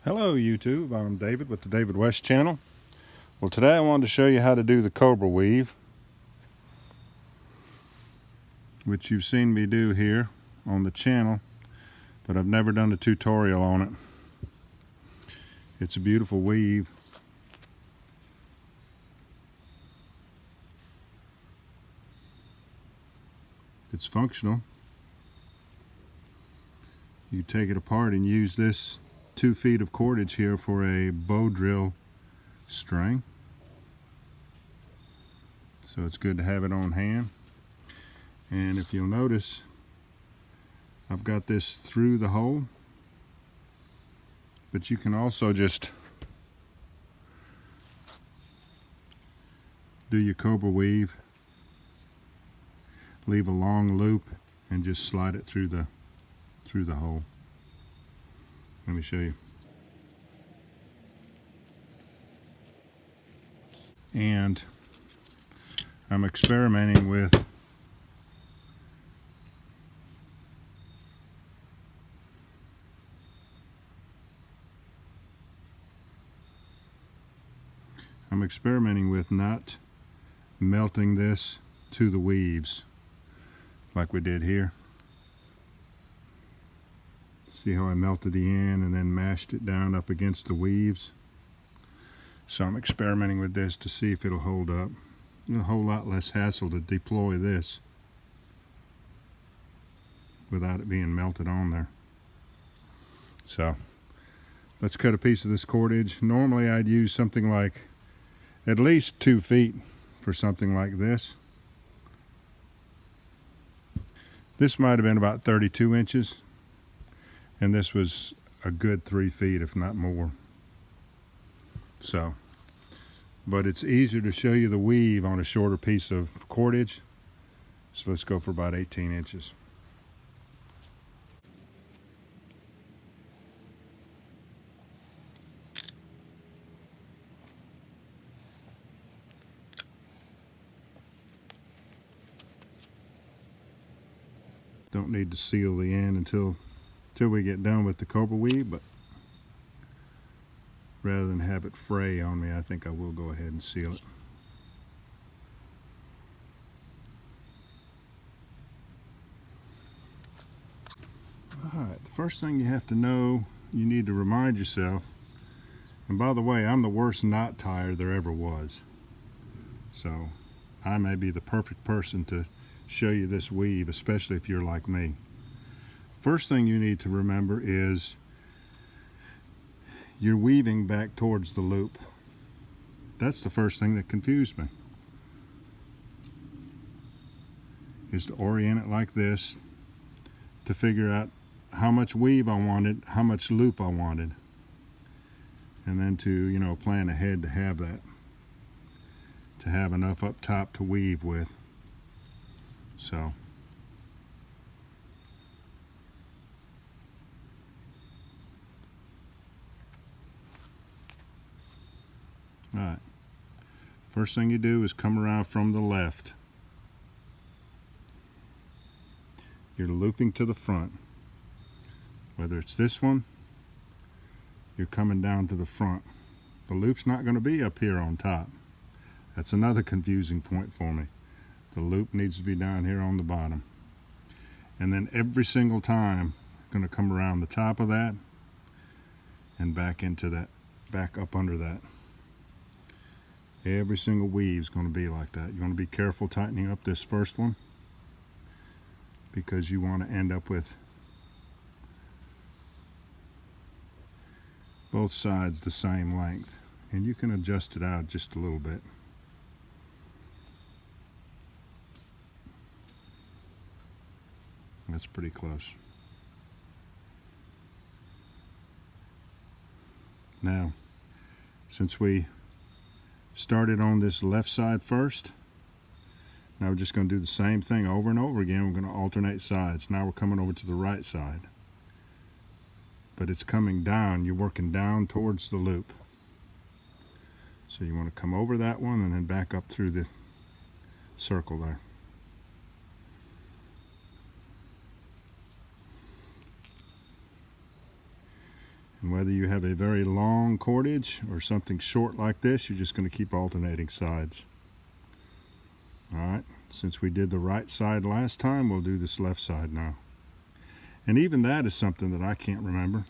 Hello YouTube, I'm David with the David West channel. Well, today I wanted to show you how to do the Cobra weave, which you've seen me do here on the channel, but I've never done a tutorial on it. It's a beautiful weave. It's functional. You take it apart and use this 2 feet of cordage here for a bow drill string. So it's good to have it on hand. And if you'll notice, I've got this through the hole, but you can also just do your Cobra weave, leave a long loop, and just slide it through the hole. Let me show you. And I'm experimenting with not melting this to the weaves like we did here. See how I melted the end and then mashed it down up against the weaves? So I'm experimenting with this to see if it'll hold up. A whole lot less hassle to deploy this without it being melted on there. So let's cut a piece of this cordage. Normally I'd use something like at least 2 feet for something like this. This might have been about 32 inches. And this was a good 3 feet, if not more. So, but it's easier to show you the weave on a shorter piece of cordage. So let's go for about 18 inches. Don't need to seal the end until we get done with the Cobra weave, but rather than have it fray on me, I think I will go ahead and seal it. Alright, the first thing you have to know, you need to remind yourself, and by the way, I'm the worst knot tyer there ever was. So I may be the perfect person to show you this weave, especially if you're like me. First thing you need to remember is you're weaving back towards the loop. That's the first thing that confused me, is to orient it like this to figure out how much weave I wanted, how much loop I wanted, and then to, plan ahead to have that, to have enough up top to weave with. So alright, first thing you do is come around from the left. You're looping to the front. Whether it's this one, you're coming down to the front. The loop's not going to be up here on top. That's another confusing point for me. The loop needs to be down here on the bottom. And then every single time, I'm going to come around the top of that and back into that, back up under that. Every single weave is going to be like that. You want to be careful tightening up this first one, because you want to end up with both sides the same length, and you can adjust it out just a little bit. That's pretty close. Now, since we started on this left side first, now we're just going to do the same thing over and over again. We're going to alternate sides. Now we're coming over to the right side, but it's coming down. You're working down towards the loop. So you want to come over that one and then back up through the circle there. And whether you have a very long cordage or something short like this, you're just going to keep alternating sides. Alright, since we did the right side last time, we'll do this left side now. And even that is something that I can't remember.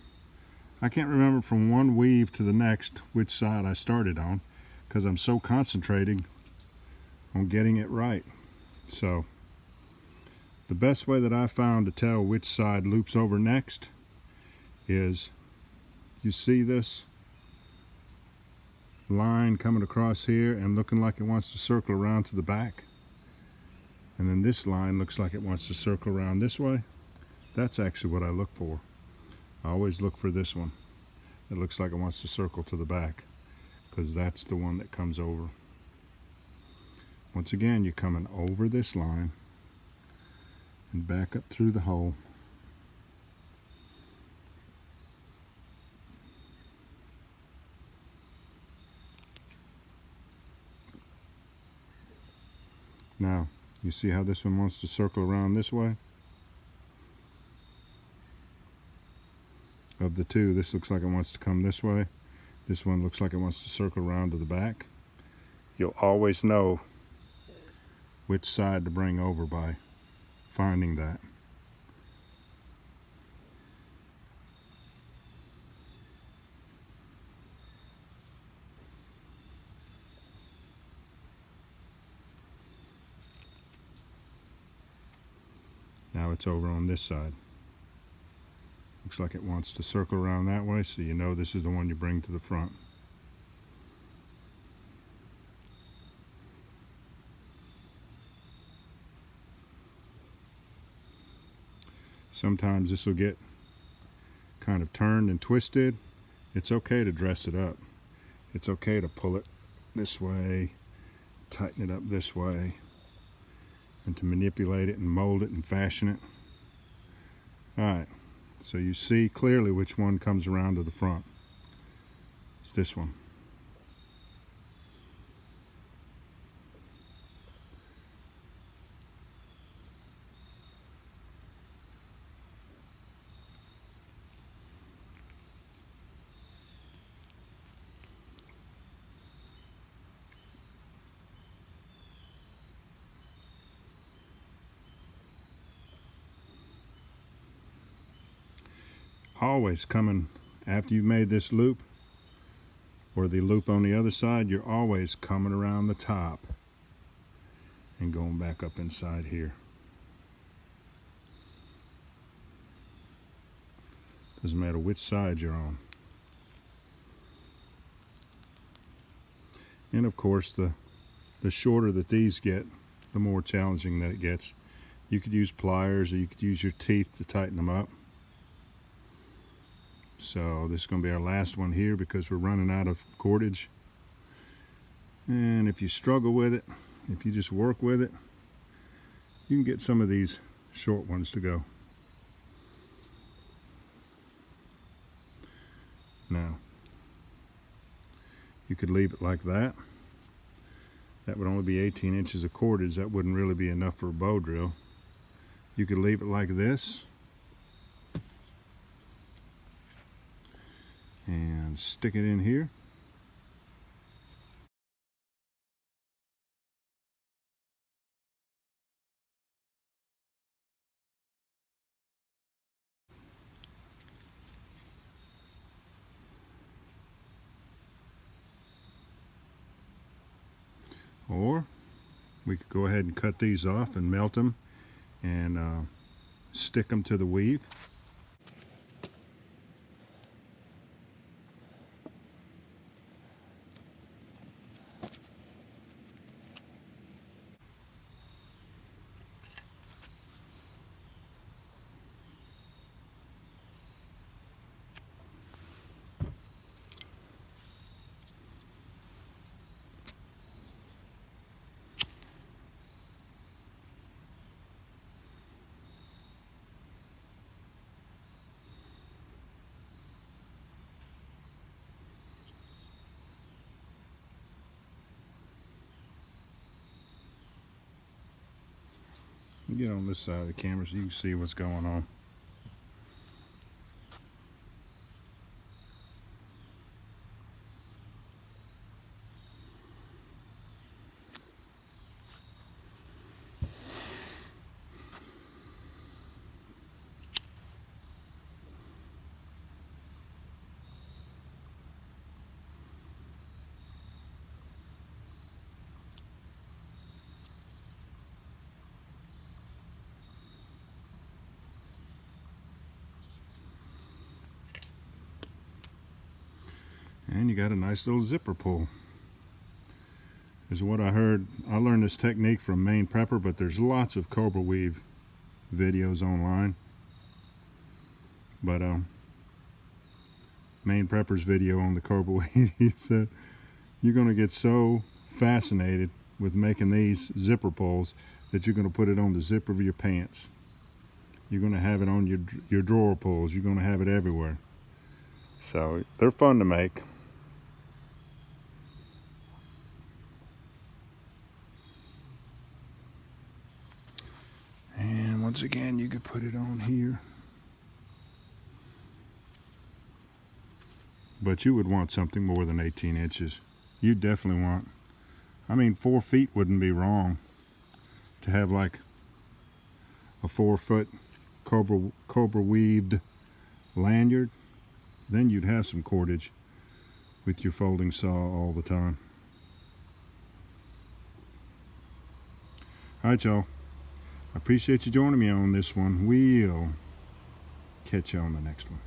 I can't remember from one weave to the next which side I started on, because I'm so concentrating on getting it right. So the best way that I found to tell which side loops over next is, you see this line coming across here and looking like it wants to circle around to the back, and then this line looks like it wants to circle around this way. That's actually what I look for. I always look for this one. It looks like it wants to circle to the back, because that's the one that comes over. Once again, you're coming over this line and back up through the hole. Now, you see how this one wants to circle around this way? Of the two, this looks like it wants to come this way. This one looks like it wants to circle around to the back. You'll always know which side to bring over by finding that. Now it's over on this side. Looks like it wants to circle around that way, so you know this is the one you bring to the front. Sometimes this will get kind of turned and twisted. It's okay to dress it up. It's okay to pull it this way, tighten it up this way, and to manipulate it and mold it and fashion it. Alright, so you see clearly which one comes around to the front. It's this one. Always coming after you've made this loop, or the loop on the other side, you're always coming around the top and going back up inside here. Doesn't matter which side you're on. And of course, the shorter that these get, the more challenging that it gets. You could use pliers, or you could use your teeth to tighten them up. So this is going to be our last one here, because we're running out of cordage. And if you struggle with it, if you just work with it, you can get some of these short ones to go. Now, you could leave it like that. That would only be 18 inches of cordage. That wouldn't really be enough for a bow drill. You could leave it like this and stick it in here. Or we could go ahead and cut these off and melt them and stick them to the weave. Get on this side of the camera so you can see what's going on. And you got a nice little zipper pull. Is what I heard. I learned this technique from Maine Prepper, but there's lots of Cobra weave videos online. But Maine Prepper's video on the Cobra weave, he said you're going to get so fascinated with making these zipper pulls that you're going to put it on the zipper of your pants. You're going to have it on your drawer pulls. You're going to have it everywhere. So they're fun to make. And once again, you could put it on here. But you would want something more than 18 inches. You definitely want, I mean, 4 feet wouldn't be wrong to have like a 4-foot Cobra weaved lanyard. Then you'd have some cordage with your folding saw all the time. All right, y'all. I appreciate you joining me on this one. We'll catch you on the next one.